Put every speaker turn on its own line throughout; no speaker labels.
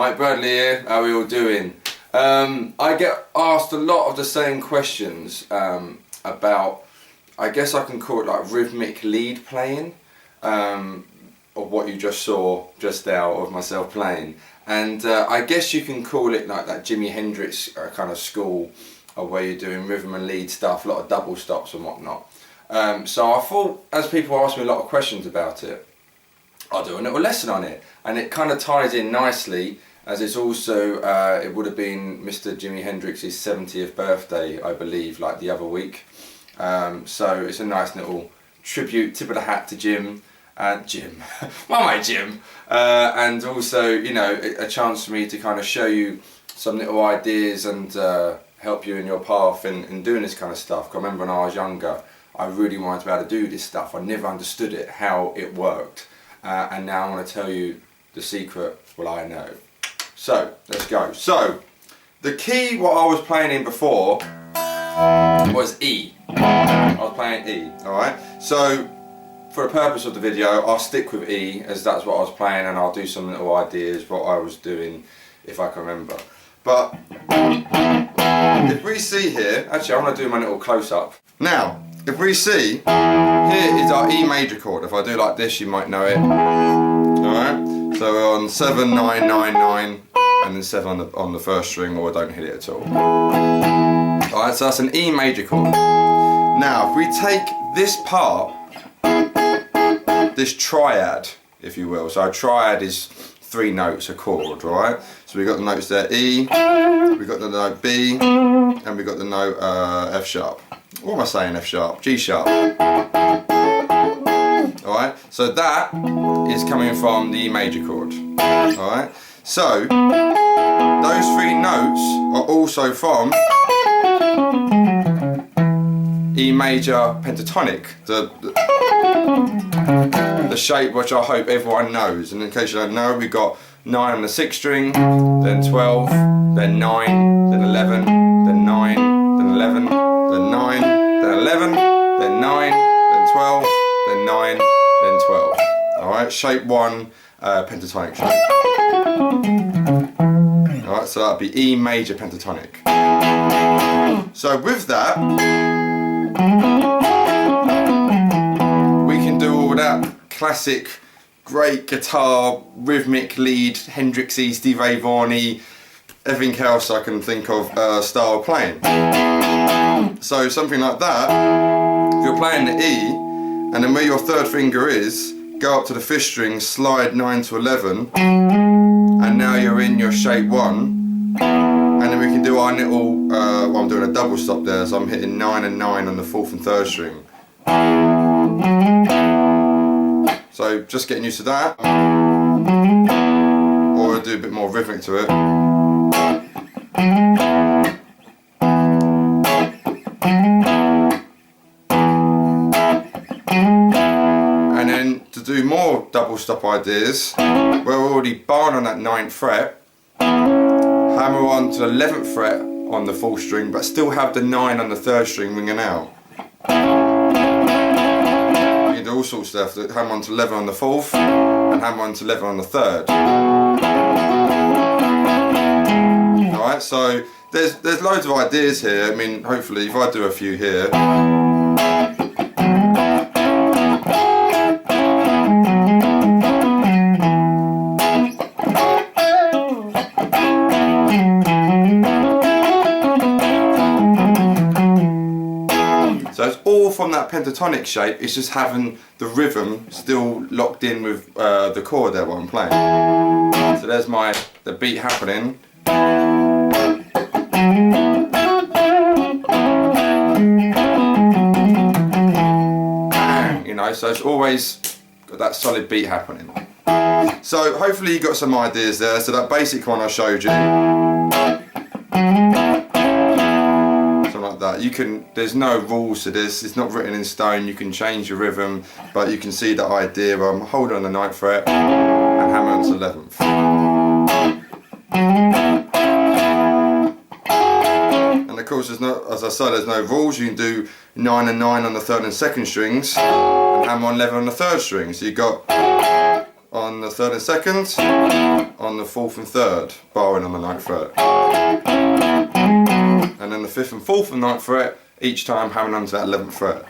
Mike Bradley here, how are we all doing? I get asked a lot of the same questions about, I guess I can call it like rhythmic lead playing, of what you just saw just now of myself playing. And I guess you can call it like that Jimi Hendrix kind of school of where you're doing rhythm and lead stuff, a lot of double stops and whatnot. So I thought, as people ask me a lot of questions about it, I'll do a little lesson on it, and it kind of ties in nicely, as it's also, it would have been Mr. Jimi Hendrix's 70th birthday, I believe, like the other week. So it's a nice little tribute, tip of the hat to Jim, Jim, and also, you know, a chance for me to kind of show you some little ideas and help you in your path in doing this kind of stuff. 'Cause I remember when I was younger, I really wanted to be able to do this stuff. I never understood it, how it worked. And now I want to tell you the secret, well, I know. So, let's go. So, the key, what I was playing in before, was E. I was playing E, alright? So, for the purpose of the video, I'll stick with E, as that's what I was playing, and I'll do some little ideas, what I was doing, if I can remember. But, if we see here, actually I want to do my little close-up. Now, if we see, here is our E major chord. If I do like this, you might know it. Alright, so we're on 7, 9, 9, 9, and then 7 on the first string, or don't hit it at all. Alright, so that's an E major chord. Now, if we take this part, this triad, if you will, so a triad is 3 notes, a chord, right? So we've got the notes there, E, we've got the note B, and we've got the note F sharp. What am I saying, F sharp? G sharp. Alright, so that is coming from the E major chord. Alright, so those 3 notes are also from E major pentatonic, the shape which I hope everyone knows. And in case you don't know, we've got 9 on the 6th string, then 12, then 9, then 11, then 9, then 11, then 9, then 11, then 9, then 12, then 9, then 12. Alright, shape 1, pentatonic shape. Alright, so that'd be E major pentatonic. So with that, we can do all that classic, great guitar, rhythmic lead, Hendrix-y, Steve Ray Vaughan-y, everything else I can think of style of playing. So something like that, if you're playing the E, and then where your 3rd finger is, go up to the 5th string, slide 9 to 11, and now you're in your shape 1, and then we can do our little, well, I'm doing a double stop there, so I'm hitting 9 and 9 on the 4th and 3rd string. So just getting used to that, or I'll do a bit more rhythmic to it. And then to do more double stop ideas, we're already barring on that 9th fret, hammer on to the 11th fret on the 4th string, but still have the 9 on the 3rd string ringing out. You can do all sorts of stuff, hammer on to 11 on the 4th, and hammer on to 11 on the 3rd. Alright, so there's loads of ideas here. I mean, hopefully if I do a few here. So it's all from that pentatonic shape, it's just having the rhythm still locked in with the chord there while I'm playing. So there's the beat happening. You know, so it's always got that solid beat happening. So hopefully you got some ideas there. So that basic one I showed you, something like that. You can, there's no rules to this, it's not written in stone, you can change your rhythm, but you can see the idea where I'm holding on the 9th fret and hammer on to the 11th. And of course there's no, as I said, there's no rules. You can do 9 and 9 on the 3rd and 2nd strings and hammer on 11 on the 3rd string. So you've got on the 3rd and 2nd, on the 4th and 3rd, barring on the 9th fret. And then the 5th and 4th and 9th fret, each time hammering onto that 11th fret.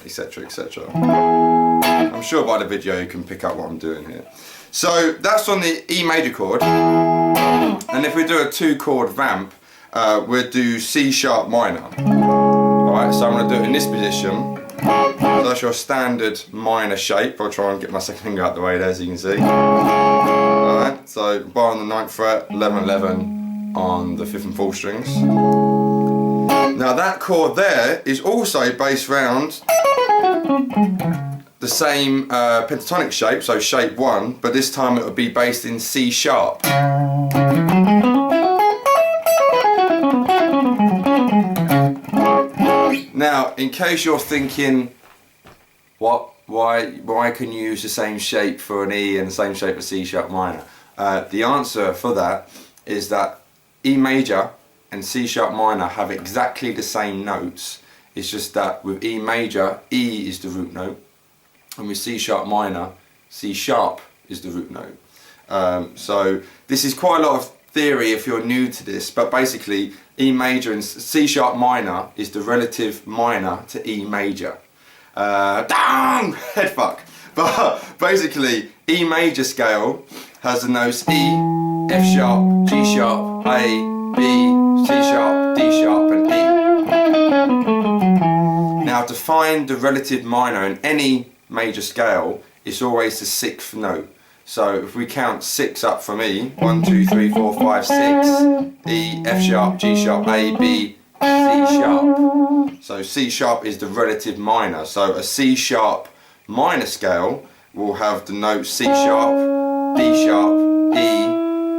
Etc, etc. I'm sure by the video you can pick up what I'm doing here. So that's on the E major chord. And if we do a 2-chord vamp, we'll do C sharp minor. Alright, so I'm going to do it in this position. So that's your standard minor shape. I'll try and get my second finger out the way there, as you can see. Alright, so bar on the 9th fret, 11, 11 on the 5th and 4th strings. Now that chord there is also based around the same pentatonic shape, so shape 1, but this time it would be based in C sharp. Now, in case you're thinking, why can you use the same shape for an E and the same shape for C sharp minor? The answer for that is that E major and C sharp minor have exactly the same notes. It's just that with E major, E is the root note, and with C sharp minor, C sharp is the root note. So this is quite a lot of theory if you're new to this, but basically E major and C sharp minor is the relative minor to E major. Down! Head fuck. But basically E major scale has the notes E, F sharp, G sharp, A, B, C sharp, D sharp and E. Now to find the relative minor in any major scale, it's always the 6th note. So if we count 6 up from E, 1, 2, 3, 4, 5, 6, E, F sharp, G sharp, A, B, C sharp. So C sharp is the relative minor. So a C sharp minor scale will have the notes C sharp, D sharp, E,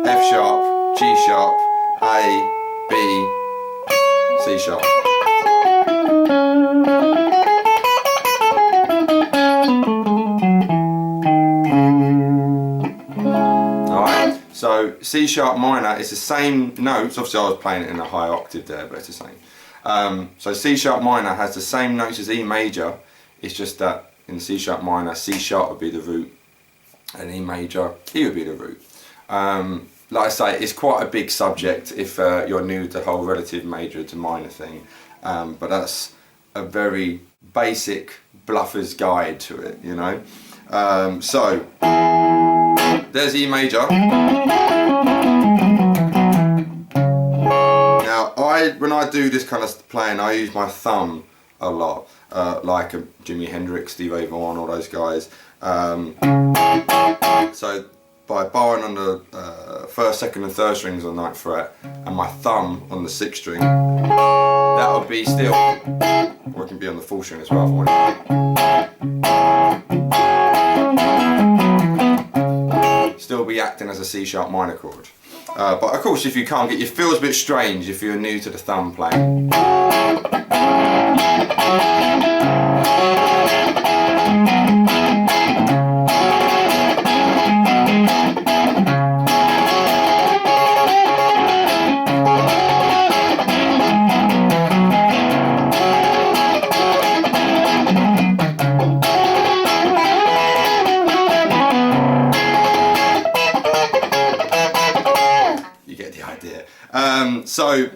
F sharp, G sharp, A, B, C sharp. So C sharp minor is the same notes. Obviously I was playing it in a high octave there, but it's the same. So C sharp minor has the same notes as E major. It's just that in C sharp minor, C sharp would be the root, and E major, E would be the root. Like I say, it's quite a big subject if you're new to the whole relative major to minor thing. But that's a very basic bluffer's guide to it, you know. So there's E major. Now when I do this kind of playing, I use my thumb a lot, like Jimi Hendrix, Steve Vaughan, all those guys. So by barring on the 1st, 2nd and 3rd strings on the 9th fret and my thumb on the 6th string, that would be still, or it can be on the 4th string as well if I want. Still be acting as a C sharp minor chord. But of course if you can't get, it feels a bit strange if you're new to the thumb playing. So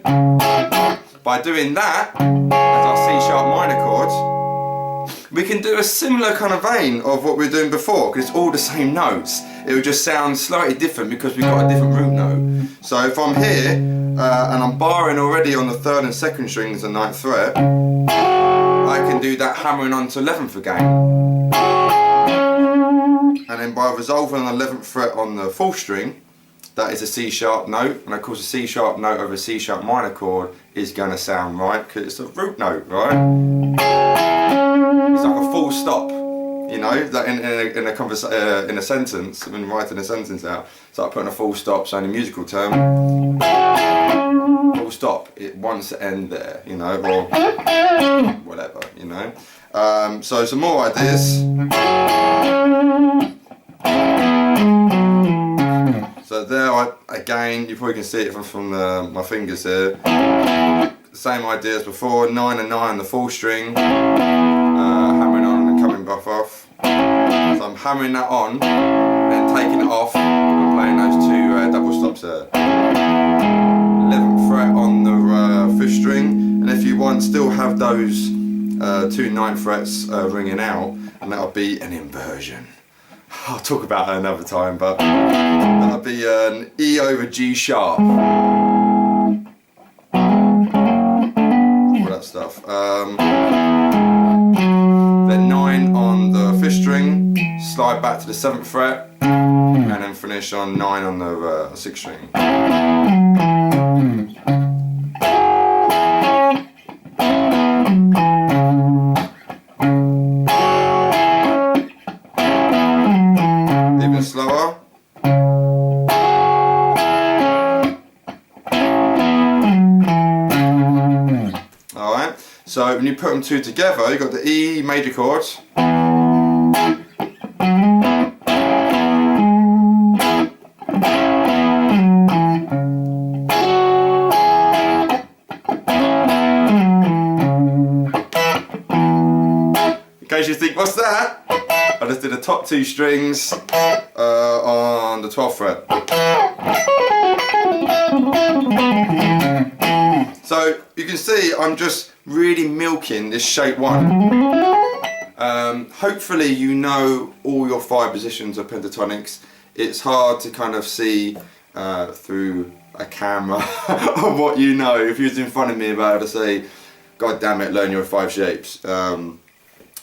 by doing that as our C sharp minor chord, we can do a similar kind of vein of what we were doing before, because it's all the same notes. It will just sound slightly different because we've got a different root note. So if I'm here and I'm barring already on the 3rd and 2nd strings and 9th fret, I can do that hammering onto 11th again. And then by resolving on the 11th fret on the 4th string, that is a C sharp note, and of course a C sharp note over a C sharp minor chord is going to sound right because it's a root note, right? It's like a full stop, you know, like in a sentence, when writing a sentence out, it's like putting a full stop. So in a musical term, full stop, it wants to end there, you know, or whatever, you know. So some more ideas. So there, again, you probably can see it from my fingers here. Same idea as before, 9 and 9 on the 4th string, hammering on and coming buff off. So I'm hammering that on, then taking it off, and playing those two double stops there. 11th fret on the 5th string, and if you want, still have those two 9th frets ringing out, and that'll be an inversion. I'll talk about that another time, but that'll be an E over G sharp. All that stuff. Then 9 on the 5th string, slide back to the 7th fret, and then finish on 9 on the 6th string. Even slower. Alright, so when you put them two together, you've got the E major chords. In case you think, what's that? I just did the top two strings on the 12th fret. So you can see I'm just really milking this shape 1. Hopefully you know all your 5 positions of pentatonics. It's hard to kind of see through a camera what you know. If you was in front of me about to say, God damn it, learn your 5 shapes.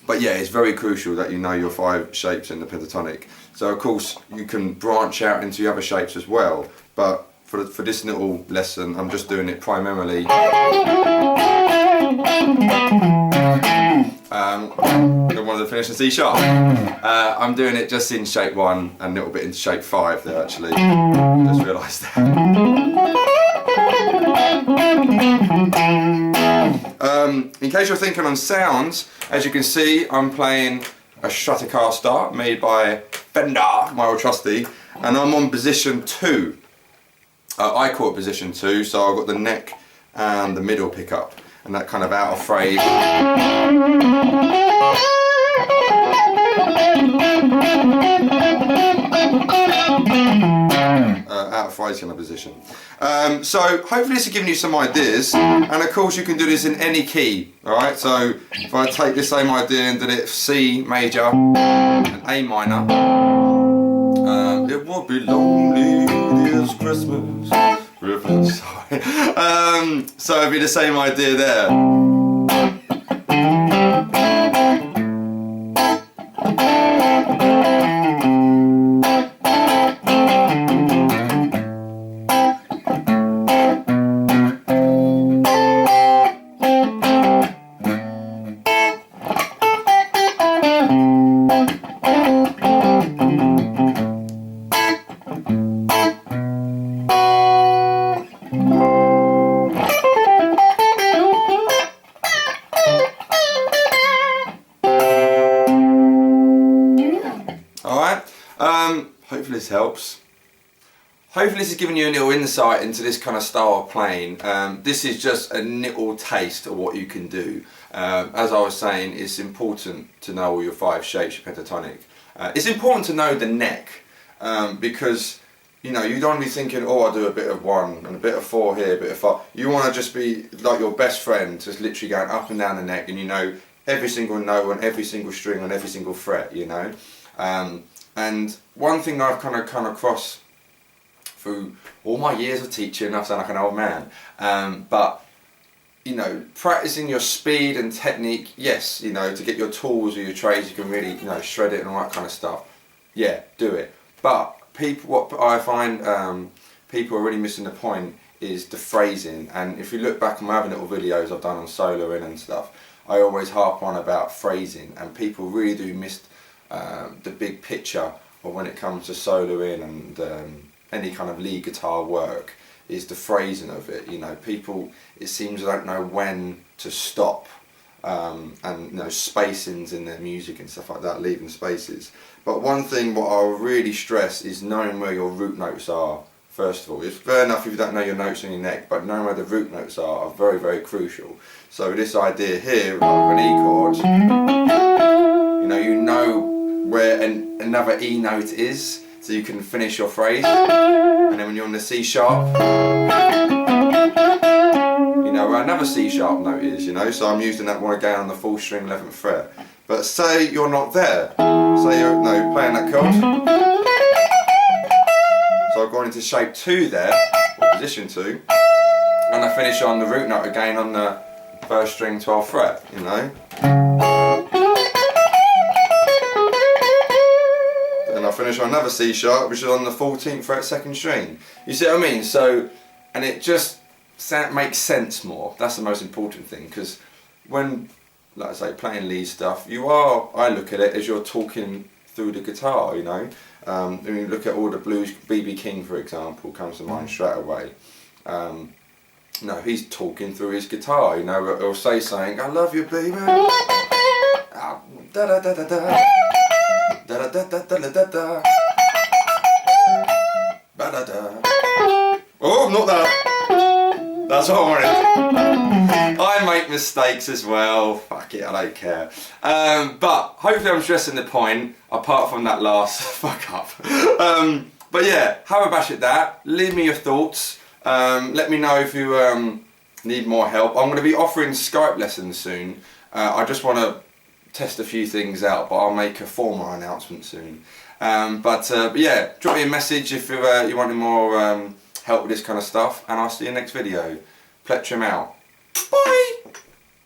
But yeah, it's very crucial that you know your 5 shapes in the pentatonic. So of course you can branch out into the other shapes as well, but for this little lesson I'm just doing it primarily I wanted to finish in C sharp. I'm doing it just in shape 1 and a little bit into shape 5 there actually. Just realised that. In case you're thinking on sounds, as you can see I'm playing a Stratocaster made by Fender, my old trusty, and I'm on position 2. I call it position 2, so I've got the neck and the middle pickup, and that kind of out of phrase. Out of phrase kind of position. So hopefully this has given you some ideas, and of course you can do this in any key. Alright, so if I take this same idea and did it C major and A minor, it won't be lonely this Christmas. Sorry. So it'd be the same idea there. Hopefully this helps. Hopefully this has given you a little insight into this kind of style of playing. This is just a little taste of what you can do. As I was saying, it's important to know all your 5 shapes of pentatonic. It's important to know the neck, because you know, you don't want to be thinking, oh, I'll do a bit of 1 and a bit of 4 here, a bit of 5. You want to just be like your best friend, just literally going up and down the neck, and you know every single note on every single string on every single fret, you know. And one thing I've kind of come across through all my years of teaching, I sound like an old man, but you know, practicing your speed and technique, yes, you know, to get your tools or your trades, you can really, you know, shred it and all that kind of stuff. Yeah, do it. But people, what I find people are really missing the point is the phrasing. And if you look back on my other little videos I've done on soloing and stuff, I always harp on about phrasing, and people really do miss the big picture of when it comes to soloing and any kind of lead guitar work, is the phrasing of it. You know, people, it seems, don't know when to stop, and you know, spacings in their music and stuff like that, leaving spaces. But one thing what I'll really stress is knowing where your root notes are. First of all, it's fair enough if you don't know your notes on your neck, but knowing where the root notes are very, very crucial. So this idea here of an E chord, you know where another E note is, so you can finish your phrase. And then when you're on the C sharp, you know where another C sharp note is, you know, so I'm using that one again on the full string 11th fret. But say you're not there, say you're playing that chord. So I've gone into shape 2 there, or position 2, and I finish on the root note again on the 1st string 12th fret, you know. Then I finish on another C sharp, which is on the 14th fret 2nd string. You see what I mean? So, and it just makes sense more. That's the most important thing, because when, like I say, playing lead stuff, I look at it as you're talking through the guitar, you know. When you look at all the blues, B.B. King for example comes to mind straight away. No, he's talking through his guitar, you know, he'll say something, I love you baby, da da da da da, da da da da da da da, ba da da. Oh, not that. That's what I wanted. I make mistakes as well. Fuck it, I don't care. But hopefully I'm stressing the point, apart from that last fuck up. But yeah, have a bash at that. Leave me your thoughts. Let me know if you need more help. I'm going to be offering Skype lessons soon. I just want to test a few things out, but I'll make a formal announcement soon. But yeah, drop me a message if you want more help with this kind of stuff, and I'll see you next video. Pletchum out. Bye!